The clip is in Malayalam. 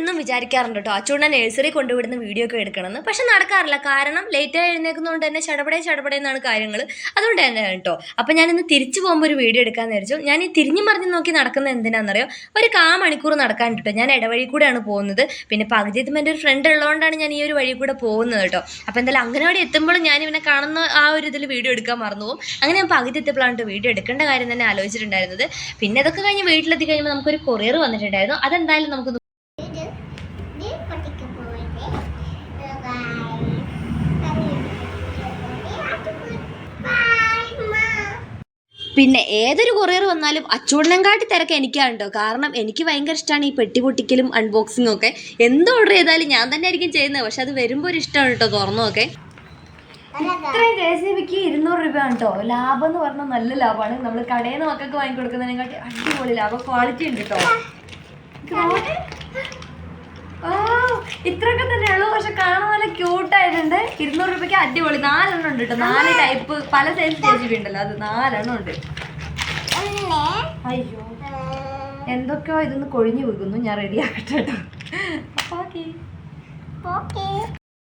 എന്നും വിചാരിക്കാറുണ്ട് കേട്ടോ അച്ചൂണ്ണ നഴ്സറി കൊണ്ടുവിടുന്ന വീഡിയോ ഒക്കെ എടുക്കണമെന്ന്. പക്ഷെ നടക്കാറില്ല. കാരണം ലേറ്റായി എഴുന്നേൽക്കുന്നതുകൊണ്ട് തന്നെ ചടപടയെന്നാണ് കാര്യങ്ങൾ. അതുകൊണ്ട് തന്നെ കേട്ടോ. അപ്പം ഞാനിന്ന് തിരിച്ചു പോകുമ്പോൾ ഒരു വീഡിയോ എടുക്കാമെന്ന് വിചാരിച്ചു. ഞാൻ ഈ തിരിഞ്ഞു മറിഞ്ഞ് നോക്കി നടക്കുന്നത് എന്തിനാണെന്നറിയോ? ഒരു 1/4 മണിക്കൂർ നടക്കാൻ കേട്ടോ. ഞാൻ ഇടവഴി കൂടെയാണ് പോകുന്നത്. പിന്നെ പകുതി എത്തുമ്പോൾ എൻ്റെ ഒരു ഫ്രണ്ട് ഉള്ളതുകൊണ്ടാണ് ഞാൻ ഈ ഒരു വഴി കൂടെ പോകുന്നത് കേട്ടോ. അപ്പോൾ എന്തായാലും അംഗനവാടി എത്തുമ്പോൾ ഞാൻ ഇവനെ കാണുന്ന ആ ഒരു ഇതിൽ വീഡിയോ എടുക്കാൻ മറന്നു പോകും. അങ്ങനെ ഞാൻ പകുതി എത്തിയപ്പോഴാണ് വീഡിയോ എടുക്കേണ്ട കാര്യം തന്നെ ആലോചിച്ചിട്ടുണ്ടായിരുന്നത്. പിന്നെ അതൊക്കെ കഴിഞ്ഞ് വീട്ടിലെത്തി കഴിയുമ്പോൾ നമുക്കൊരു കൊറിയർ വന്നിട്ടുണ്ടായിരുന്നു. അതെന്തായാലും നമുക്ക് പിന്നെ ഏതൊരു കൊറിയർ വന്നാലും അച്ചൂടനെങ്കാട്ടി തിരക്ക് എനിക്കാണ് കേട്ടോ. കാരണം എനിക്ക് ഭയങ്കര ഇഷ്ടമാണ് ഈ പെട്ടി പൊട്ടിക്കലും അൺബോക്സിങ്ങും ഒക്കെ. എന്ത് ഓർഡർ ചെയ്താലും ഞാൻ തന്നെ ആയിരിക്കും ചെയ്യുന്നത്. പക്ഷെ അത് വരുമ്പോൾ ഒരു ഇഷ്ടമാണ് കേട്ടോ തുറന്നൊക്കെ. ഇത്രയും JCBക്ക് 200 രൂപയാണ് കേട്ടോ. ലാഭം എന്ന് പറഞ്ഞാൽ നല്ല ലാഭമാണ്. നമ്മൾ കടയിൽ നിന്ന് മക്കൾക്ക് വാങ്ങിക്കൊടുക്കുന്നതിനെക്കാട്ടി അടിപൊളി ലാഭം. ക്വാളിറ്റി ഉണ്ട് കേട്ടോ. ഇത്രയൊക്കെ തന്നെ ഉള്ളൂ. പക്ഷെ കാണാൻ നല്ല ക്യൂട്ടായിട്ടുണ്ട്. 200 രൂപയ്ക്ക് അടിപൊളി. 4 എണ്ണം ഉണ്ട് കേട്ടോ. 4 ടൈപ്പ് പല സൈസ് JCB ഉണ്ടല്ലോ. അത് 4 എണ്ണം ഉണ്ട്. അയ്യോ എന്തൊക്കെയോ ഇതൊന്ന് കൊഴിഞ്ഞു വീകുന്നു. ഞാൻ റെഡിയാക്കട്ടെ കേട്ടോ.